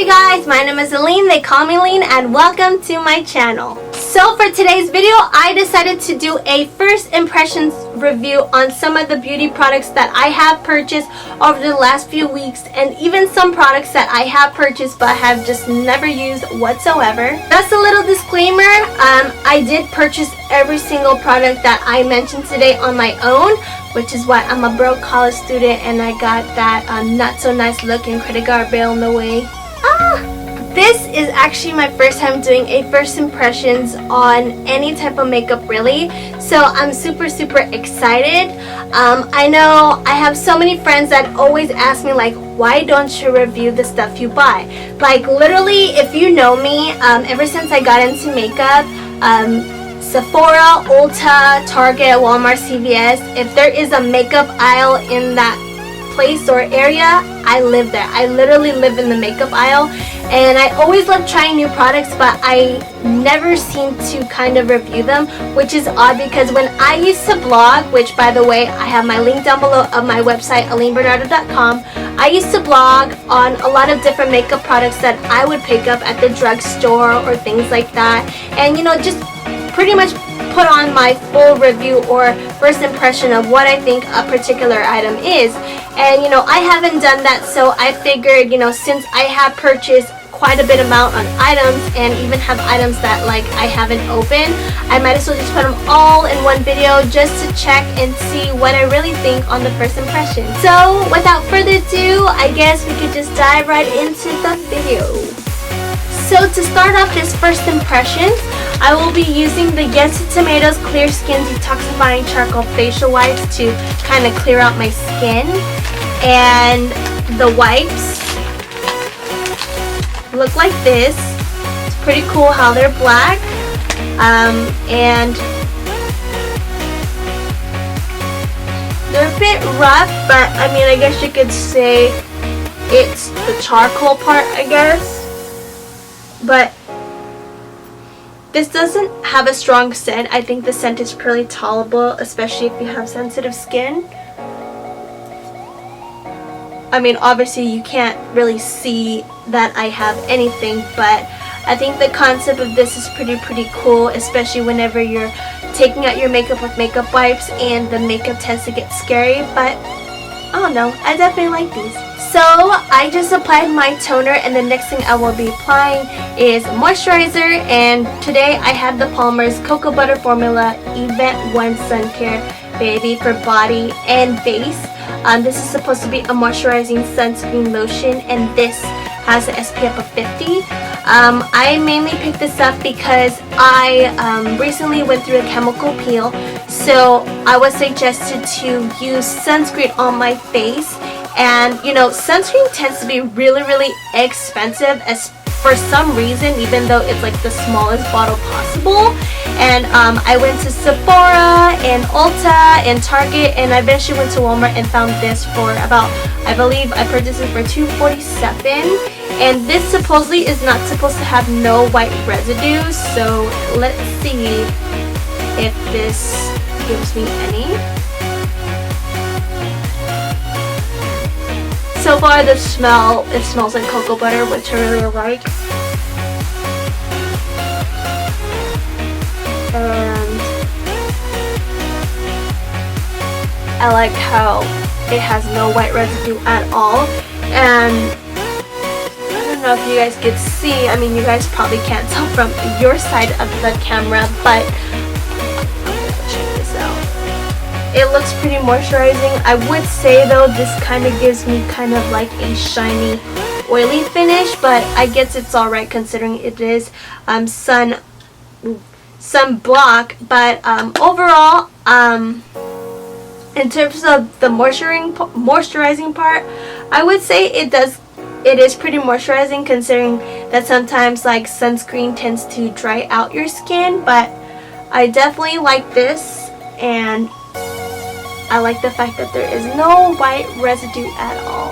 you guys? My name is Allyn, they call me Lean, and welcome to my channel. So for today's video, I decided to do a first impressions review on some of the beauty products that I have purchased over the last few weeks, and even some products that I have purchased but have just never used whatsoever. Just a little disclaimer, I did purchase every single product that I mentioned today on my own, which is why I'm a broke college student and I got that not so nice looking credit card bill in the way. This is actually my first time doing a first impressions on any type of makeup really, so I'm super excited. I know I have so many friends that always ask me like, why don't you review the stuff you buy? Like literally, if you know me, ever since I got into makeup, Sephora, Ulta, Target, Walmart, CVS, if there is a makeup aisle in that place or area, I live there. I literally live in the makeup aisle, and I always love trying new products, but I never seem to kind of review them, which is odd because when I used to blog, which by the way I have my link down below of my website AllynBernardo.com, I used to blog on a lot of different makeup products that I would pick up at the drugstore or things like that, and you know, just pretty much put on my full review or first impression of what I think a particular item is. And you know, I haven't done that, so I figured, you know, since I have purchased quite a bit amount on items and even have items that like I haven't opened, I might as well just put them all in one video just to check and see what I really think on the first impression. So without further ado, I guess we could just dive right into the video. So to start off this first impression, I will be using the Yes to Tomatoes Clear Skin Detoxifying Charcoal Facial Wipes to kind of clear out my skin. And the wipes look like this. It's pretty cool how they're black. And they're a bit rough, but I mean, I guess you could say it's the charcoal part, I guess. But this doesn't have a strong scent. I think the scent is pretty tolerable, especially if you have sensitive skin. I mean, obviously you can't really see that I have anything, but I think the concept of this is pretty cool, especially whenever you're taking out your makeup with makeup wipes and the makeup tends to get scary. But I don't know, I definitely like these. So I just applied my toner, and the next thing I will be applying is moisturizer, and today I have the Palmer's Cocoa Butter Formula Event 1 Sun Care Baby for body and face. This is supposed to be a moisturizing sunscreen lotion, and this has an SPF of 50. I mainly picked this up because I recently went through a chemical peel, so I was suggested to use sunscreen on my face. And you know, sunscreen tends to be really expensive as for some reason, even though it's like the smallest bottle possible. And I went to Sephora and Ulta and Target, and I eventually went to Walmart and found this for about, I believe I purchased it for $2.47. And this supposedly is not supposed to have no white residue, so let's see if this gives me any. So far the smell, it smells like cocoa butter, which I really like. And I like how it has no white residue at all. And I don't know if you guys could see, I mean, you guys probably can't tell from your side of the camera, but check this out. It looks pretty moisturizing. I would say though, this kind of gives me kind of like a shiny, oily finish, but I guess it's alright considering it is sunblock. But overall, in terms of the moisturizing part, I would say it is pretty moisturizing, considering that sometimes like sunscreen tends to dry out your skin. But I definitely like this, and I like the fact that there is no white residue at all.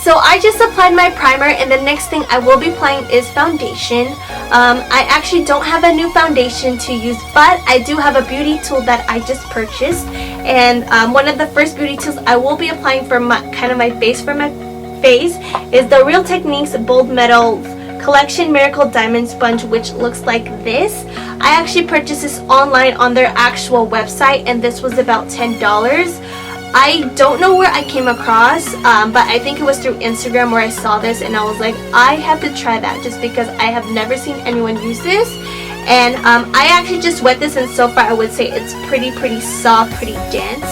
So I just applied my primer, and the next thing I will be applying is foundation. I actually don't have a new foundation to use, but I do have a beauty tool that I just purchased. And one of the first beauty tools I will be applying for my base for my face is the Real Techniques Bold Metal Collection Miracle Diamond Sponge, which looks like this. I actually purchased this online on their actual website, and this was about $10. I don't know where I came across, but I think it was through Instagram where I saw this, and I was like, I have to try that just because I have never seen anyone use this. And I actually just wet this, and so far I would say it's pretty soft, pretty dense.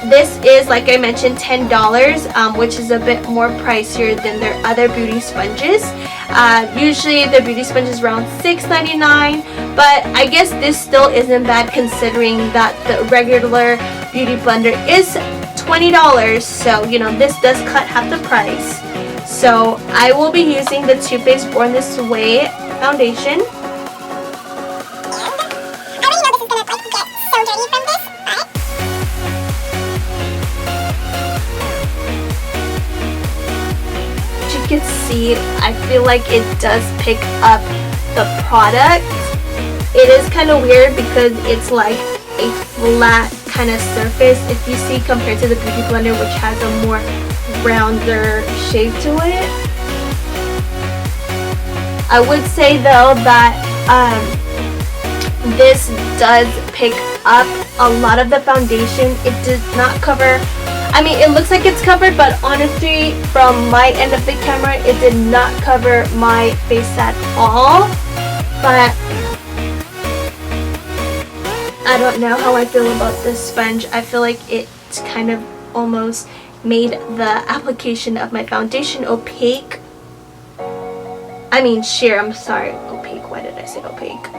This is, like I mentioned, $10, which is a bit more pricier than their other beauty sponges. Usually their beauty sponge is around $6.99, but I guess this still isn't bad considering that the regular beauty blender is $20. So, you know, this does cut half the price. So I will be using the Too Faced Born This Way foundation. You can see, I feel like it does pick up the product. It is kind of weird because it's like a flat kind of surface, if you see, compared to the Beauty Blender, which has a more rounder shape to it. I would say though that this does pick up a lot of the foundation. It does not cover, I mean, it looks like it's covered, but honestly, from my end of the camera, it did not cover my face at all. But I don't know how I feel about this sponge. I feel like it kind of almost made the application of my foundation opaque. I mean sheer, I'm sorry, opaque. Why did I say opaque?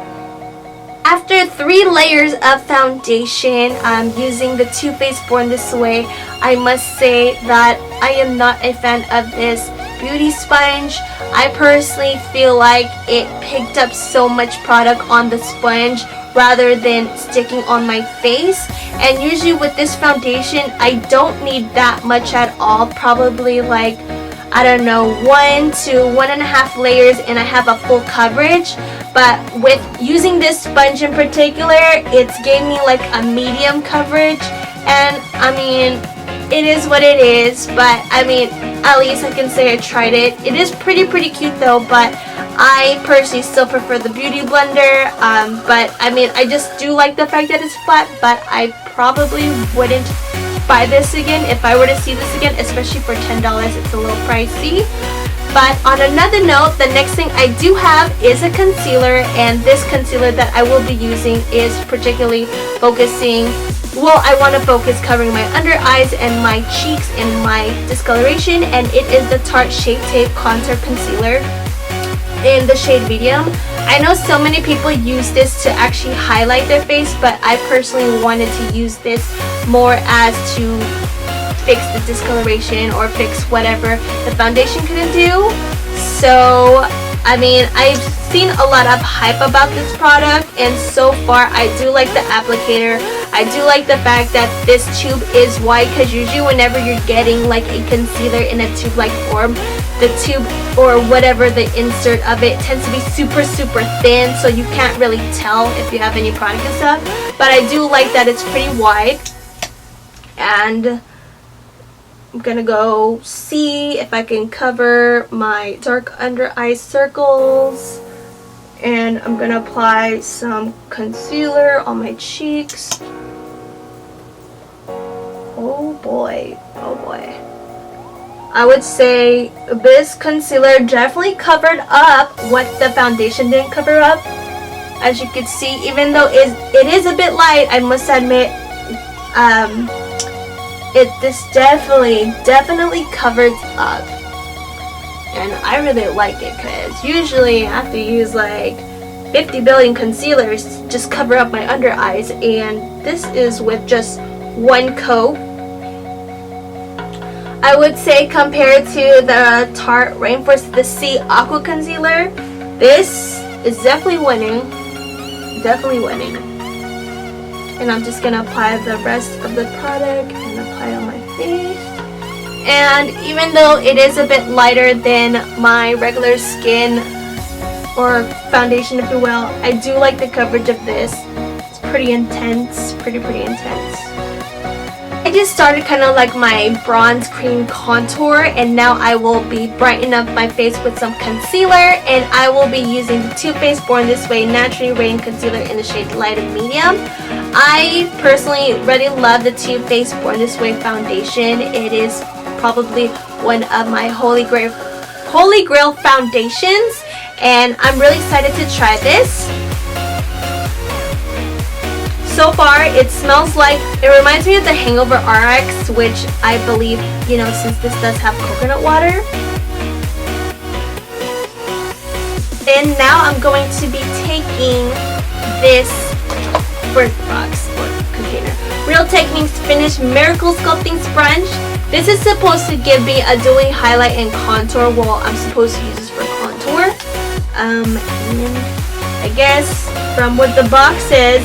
After 3 layers of foundation, using the Too Faced Born This Way, I must say that I am not a fan of this beauty sponge. I personally feel like it picked up so much product on the sponge rather than sticking on my face. And usually with this foundation, I don't need that much at all. Probably like, I don't know, 1 to 1.5 layers and I have a full coverage. But with using this sponge in particular, it's gave me like a medium coverage. And I mean, it is what it is, but I mean, at least I can say I tried it. It is pretty cute though, but I personally still prefer the Beauty Blender. But I mean, I just do like the fact that it's flat, but I probably wouldn't buy this again if I were to see this again, especially for $10. It's a little pricey. But on another note, the next thing I do have is a concealer, and this concealer that I will be using is particularly focusing, well, I want to focus covering my under eyes and my cheeks and my discoloration, and it is the Tarte Shape Tape Contour Concealer in the shade medium. I know so many people use this to actually highlight their face, but I personally wanted to use this more as to fix the discoloration or fix whatever the foundation couldn't do. So I mean, I've seen a lot of hype about this product, and so far I do like the applicator. I do like the fact that this tube is wide, because usually whenever you're getting like a concealer in a tube like form, the tube or whatever the insert of it tends to be super thin, so you can't really tell if you have any product and stuff. But I do like that it's pretty wide. And I'm gonna go see if I can cover my dark under eye circles, and I'm gonna apply some concealer on my cheeks. Oh boy, oh boy. I would say this concealer definitely covered up what the foundation didn't cover up. As you can see, even though it is a bit light, I must admit, this definitely covers up, and I really like it, because usually I have to use like 50 billion concealers to just cover up my under eyes, and this is with just one coat. I would say compared to the Tarte Rainforest the Sea Aqua Concealer, this is definitely winning. And I'm just gonna apply the rest of the product and apply it on my face. And even though it is a bit lighter than my regular skin or foundation, if you will, I do like the coverage of this. It's pretty intense, pretty intense. I just started kind of like my bronze cream contour, and now I will be brightening up my face with some concealer, and I will be using the Too Faced Born This Way Naturally Radiant Concealer in the shade Light and Medium. I personally really love the Too Faced Born This Way foundation. It is probably one of my holy grail foundations, and I'm really excited to try this. So far, it smells like, it reminds me of the Hangover RX, which I believe, you know, since this does have coconut water. And now I'm going to be taking this birth box or container. Real Techniques Finish Miracle Sculpting Sponge. This is supposed to give me a dewy highlight and contour. Well, I'm supposed to use this for contour. And I guess from what the box says,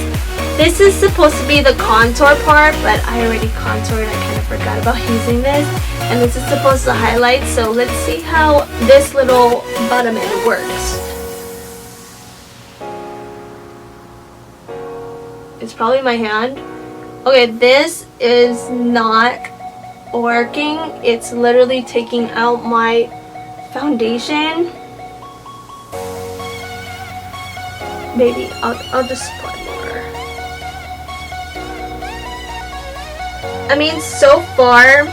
this is supposed to be the contour part, but I already contoured. I kind of forgot about using this. And this is supposed to highlight, so let's see how this little bottom end works. It's probably my hand. Okay, this is not working. It's literally taking out my foundation. Maybe I'll just put more. I mean, so far,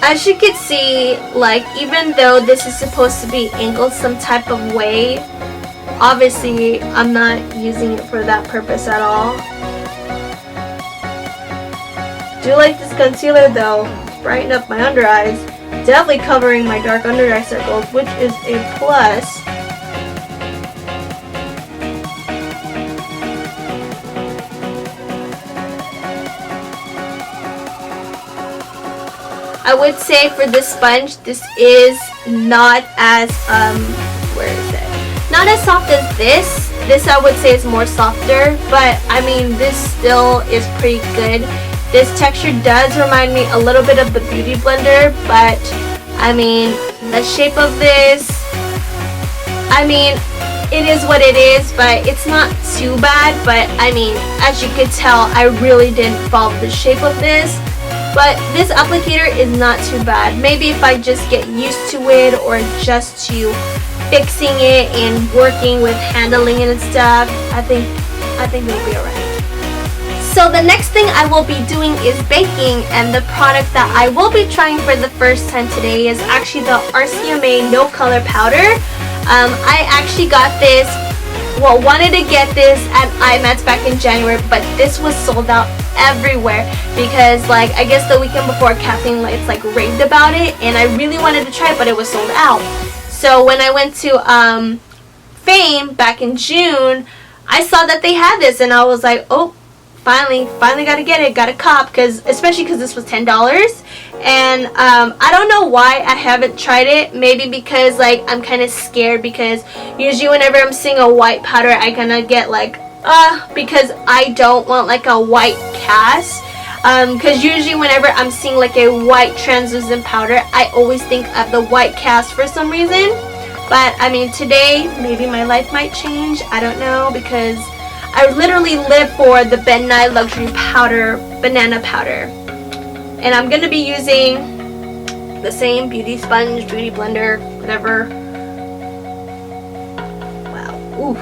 as you can see, like, even though this is supposed to be angled some type of way, obviously I'm not using it for that purpose at all. Do like this concealer though. Brighten up my under eyes. Definitely covering my dark under eye circles, which is a plus. I would say for this sponge, this is not as, where is it? Not as soft as this. This I would say is more softer, but I mean, this still is pretty good. This texture does remind me a little bit of the Beauty Blender, but I mean, the shape of this, I mean, it is what it is, but it's not too bad. But I mean, as you could tell, I really didn't follow the shape of this. But this applicator is not too bad. Maybe if I just get used to it, or just to fixing it and working with handling it and stuff, I think it'll be alright. So the next thing I will be doing is baking, and the product that I will be trying for the first time today is actually the RCMA No Color Powder. I actually got this, well, wanted to get this at IMATS back in January, but this was sold out everywhere because, like, I guess the weekend before Kathleen Lights like raved about it, and I really wanted to try it, but it was sold out. So when I went to Fame back in June, I saw that they had this, and I was like, oh, finally gotta get it, gotta cop, especially because this was $10. And I don't know why I haven't tried it. Maybe because, like, I'm kind of scared, because usually whenever I'm seeing a white powder, I kind of get like, because I don't want like a white cast. Because usually whenever I'm seeing like a white translucent powder, I always think of the white cast for some reason. But I mean, today maybe my life might change. I don't know, because I literally live for the Ben Nye Luxury Powder, Banana Powder. And I'm going to be using the same beauty sponge, beauty blender, whatever. Wow. Ooh.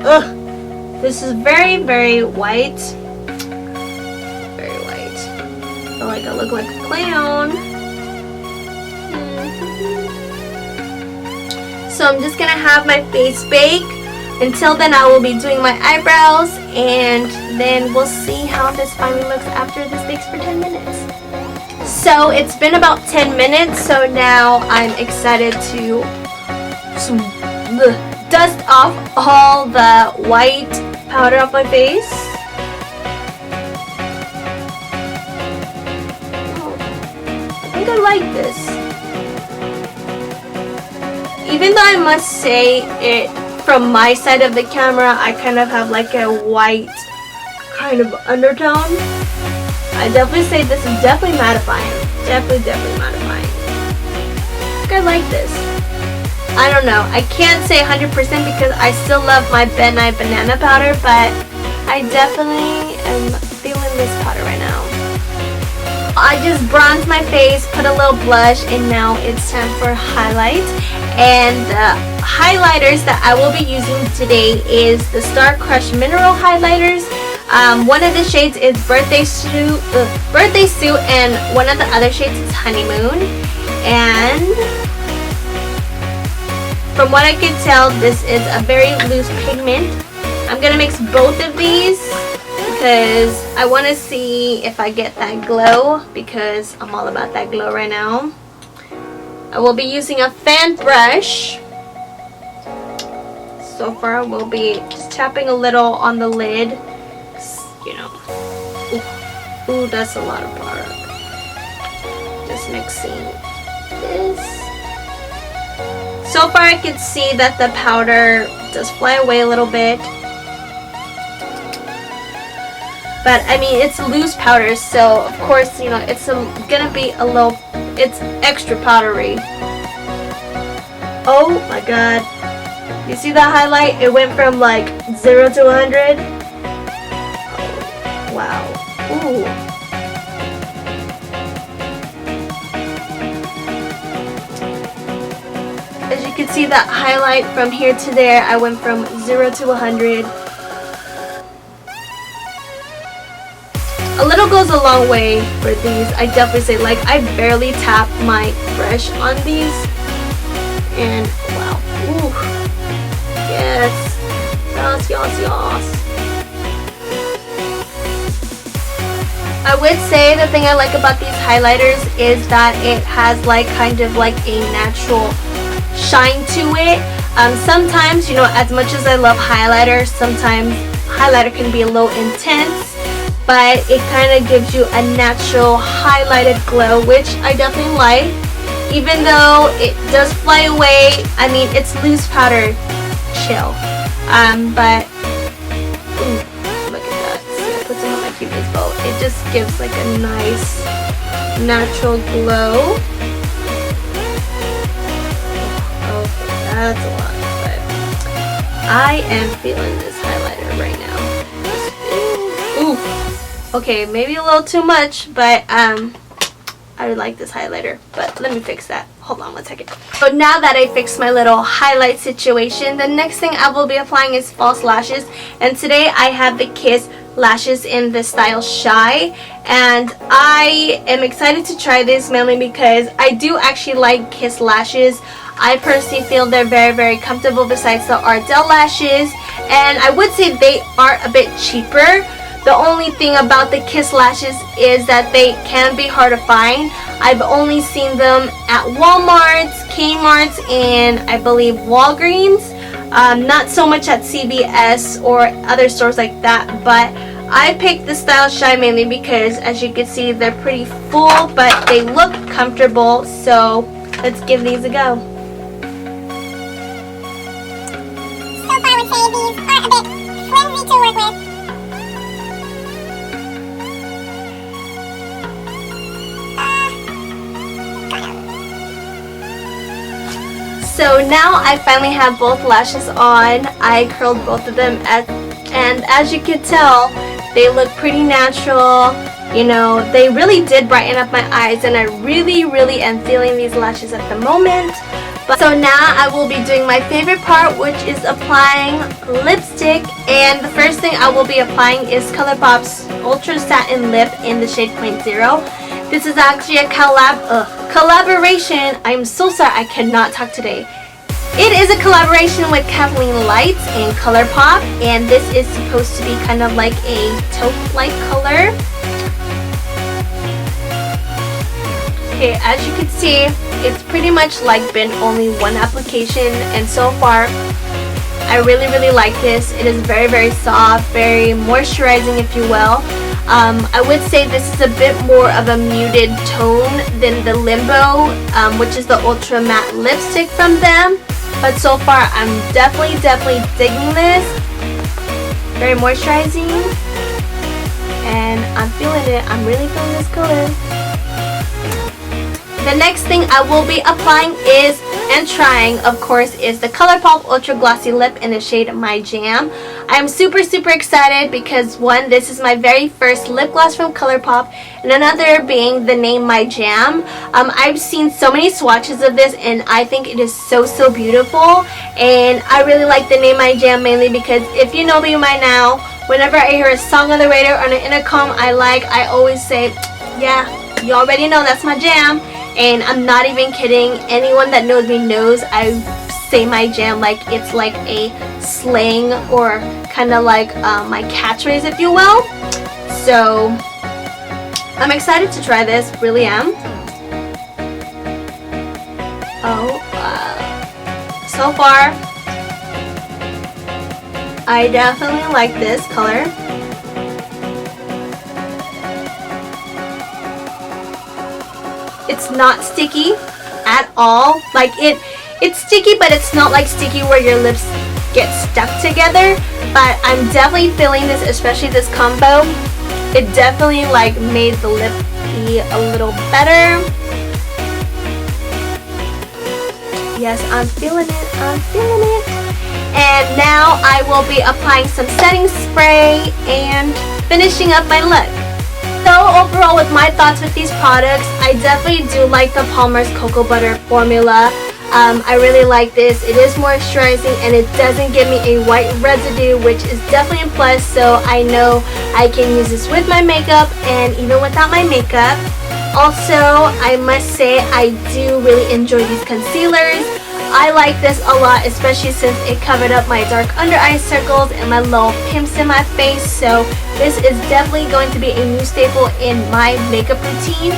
Ugh. This is very, very white. Very white. I feel like I look like a clown. So I'm just going to have my face bake. Until then, I will be doing my eyebrows, and then we'll see how this finally looks after this bakes for 10 minutes. So it's been about 10 minutes, so now I'm excited to dust off all the white powder off my face. Oh, I think I like this. Even though I must say it, from my side of the camera, I kind of have like a white kind of undertone. I definitely say this is definitely mattifying. Definitely mattifying. I think I like this. I don't know. I can't say 100% because I still love my Ben Nye Banana Powder, but I definitely am this powder right now. I just bronzed my face, put a little blush, and now it's time for highlight. And the highlighters that I will be using today is the Star Crush Mineral Highlighters. One of the shades is Birthday Suit, and one of the other shades is Honeymoon. And from what I can tell, this is a very loose pigment. I'm gonna mix both of these because I want to see if I get that glow, because I'm all about that glow right now. I will be using a fan brush. So far, we'll be just tapping a little on the lid. You know, ooh, that's a lot of product. Just mixing this. So far, I can see that the powder does fly away a little bit. But I mean, it's loose powder, so of course, you know, it's gonna be a little, it's extra powdery. Oh my god. You see that highlight? It went from like 0 to 100. Oh, wow. Ooh. As you can see, that highlight from here to there, I went from 0 to 100. A little goes a long way for these. I definitely say, like, I barely tap my brush on these. And wow. Ooh. Yes. Yes, yes, yes. I would say the thing I like about these highlighters is that it has like kind of like a natural shine to it. Sometimes, you know, as much as I love highlighter, sometimes highlighter can be a little intense, but it kind of gives you a natural highlighted glow, which I definitely like. Even though it does fly away, I mean, it's loose powder, chill. But ooh, look at that. See, I put some on my Cupid's bow. It just gives like a nice natural glow. Okay, that's a lot, but I am feeling this highlighter right now. Ooh. Okay, maybe a little too much, but I would like this highlighter, but let me fix that. Hold on one second. So now that I fixed my little highlight situation, the next thing I will be applying is false lashes. And today I have the Kiss lashes in the style Shy. And I am excited to try this mainly because I do actually like Kiss lashes. I personally feel they're very, very comfortable besides the Ardell lashes. And I would say they are a bit cheaper. The only thing about the Kiss lashes is that they can be hard to find. I've only seen them at Walmart's, Kmart's, and I believe Walgreens. Not so much at CVS or other stores like that, but I picked the style Shy mainly because, as you can see, they're pretty full, but they look comfortable, so let's give these a go. So far, I would say these are a bit flimsy to work with. So now I finally have both lashes on. I curled both of them, and as you can tell, they look pretty natural. You know, they really did brighten up my eyes, and I really, really am feeling these lashes at the moment. So now I will be doing my favorite part, which is applying lipstick. And the first thing I will be applying is Colourpop's Ultra Satin Lip in the shade 0.0. This is actually a collaboration. I'm so sorry, I cannot talk today. It is a collaboration with Kathleen Lights and Colourpop, and this is supposed to be kind of like a taupe-like color. Okay, as you can see, it's pretty much like been only one application, and so far I really, really like this. It is very, very soft, very moisturizing, if you will. I would say this is a bit more of a muted tone than the Limbo, which is the Ultra Matte lipstick from them. But so far, I'm definitely digging this. Very moisturizing. And I'm feeling it. I'm really feeling this color. The next thing I will be applying is and trying, of course, is the Colourpop Ultra Glossy Lip in the shade My Jam. I'm super excited because one, this is my very first lip gloss from Colourpop, and another being the name My Jam. I've seen so many swatches of this and I think it is so beautiful, and I really like the name My Jam mainly because if you know me by now, whenever I hear a song on the radio or on an intercom I always say, yeah, you already know that's my jam. And I'm not even kidding. Anyone that knows me knows I say my jam like it's like a slang or kind of like my catchphrase, if you will. So I'm excited to try this, really am. Oh, so far I definitely like this color. It's not sticky at all. Like it's sticky, but it's not like sticky where your lips get stuck together. But I'm definitely feeling this, especially this combo. It definitely like made the lip be a little better. Yes, I'm feeling it. I'm feeling it. And now I will be applying some setting spray and finishing up my look. So overall, with my thoughts with these products, I definitely do like the Palmer's Cocoa Butter formula. I really like this. It is moisturizing and it doesn't give me a white residue, which is definitely a plus. So I know I can use this with my makeup and even without my makeup. Also, I must say I do really enjoy these concealers. I like this a lot, especially since it covered up my dark under eye circles and my little pimps in my face. So this is definitely going to be a new staple in my makeup routine.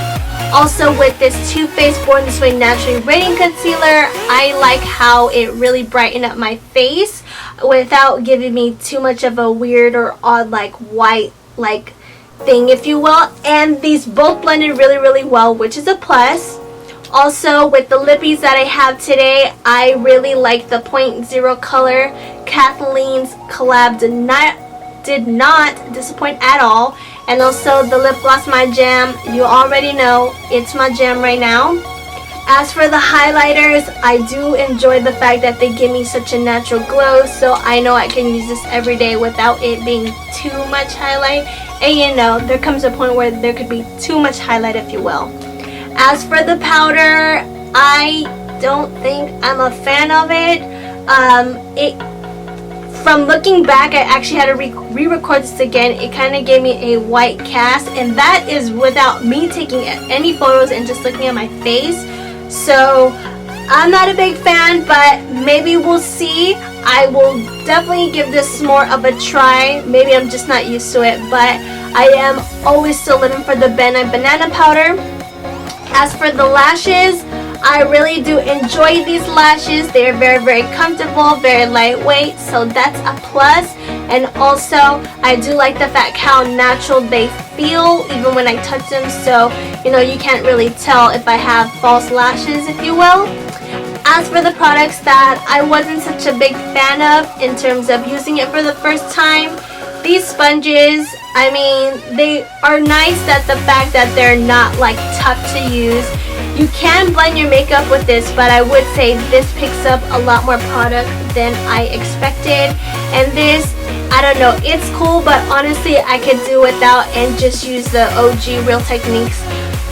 Also, with this Too Faced Born This Way Naturally Radiant Concealer, I like how it really brightened up my face without giving me too much of a weird or odd like white like thing, if you will. And these both blended really well, which is a plus. Also, with the lippies that I have today, I really like the 0.0 color. Kathleen's collab did not disappoint at all. And also the lip gloss My Jam, you already know it's my jam right now. As for the highlighters, I do enjoy the fact that they give me such a natural glow, so I know I can use this every day without it being too much highlight. And you know, there comes a point where there could be too much highlight, if you will. As for the powder, I don't think I'm a fan of it. From looking back, I actually had to re-record this again. It kind of gave me a white cast, and that is without me taking any photos and just looking at my face. So I'm not a big fan, but maybe we'll see. I will definitely give this more of a try. Maybe I'm just not used to it, but I am always still living for the banana powder. As for the lashes, I really do enjoy these lashes. They are very comfortable, very lightweight, so that's a plus. And also, I do like the fact how natural they feel even when I touch them, so you know, you can't really tell if I have false lashes, if you will. As for the products that I wasn't such a big fan of in terms of using it for the first time, these sponges, I mean, they are nice that the fact that they're not like tough to use. You can blend your makeup with this, but I would say this picks up a lot more product than I expected. And this, I don't know, it's cool, but honestly I could do without and just use the OG Real Techniques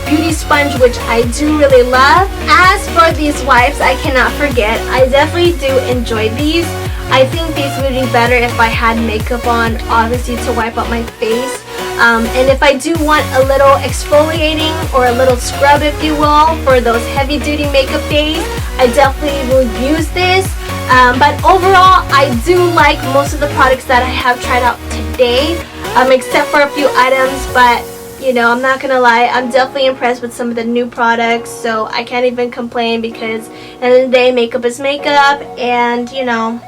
beauty sponge, which I do really love. As for these wipes, I cannot forget, I definitely do enjoy these. I think these would be better if I had makeup on, obviously, to wipe up my face. And if I do want a little exfoliating or a little scrub, if you will, for those heavy duty makeup days, I definitely will use this. But overall, I do like most of the products that I have tried out today, except for a few items. But you know, I'm not gonna lie, I'm definitely impressed with some of the new products, so I can't even complain because at the end of the day, makeup is makeup, and you know,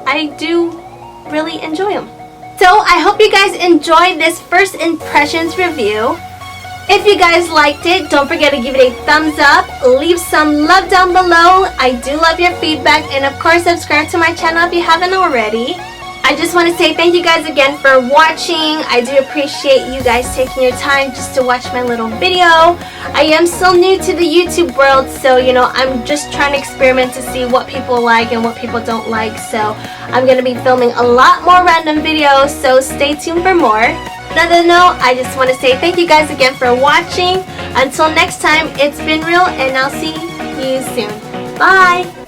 I do really enjoy them. So I hope you guys enjoyed this first impressions review. If you guys liked it, don't forget to give it a thumbs up, leave some love down below. I do love your feedback, and of course subscribe to my channel if you haven't already. I just want to say thank you guys again for watching. I do appreciate you guys taking your time just to watch my little video. I am still new to the YouTube world, so you know, I'm just trying to experiment to see what people like and what people don't like. So I'm going to be filming a lot more random videos, so stay tuned for more. On another note, I just want to say thank you guys again for watching. Until next time, it's been real, and I'll see you soon. Bye!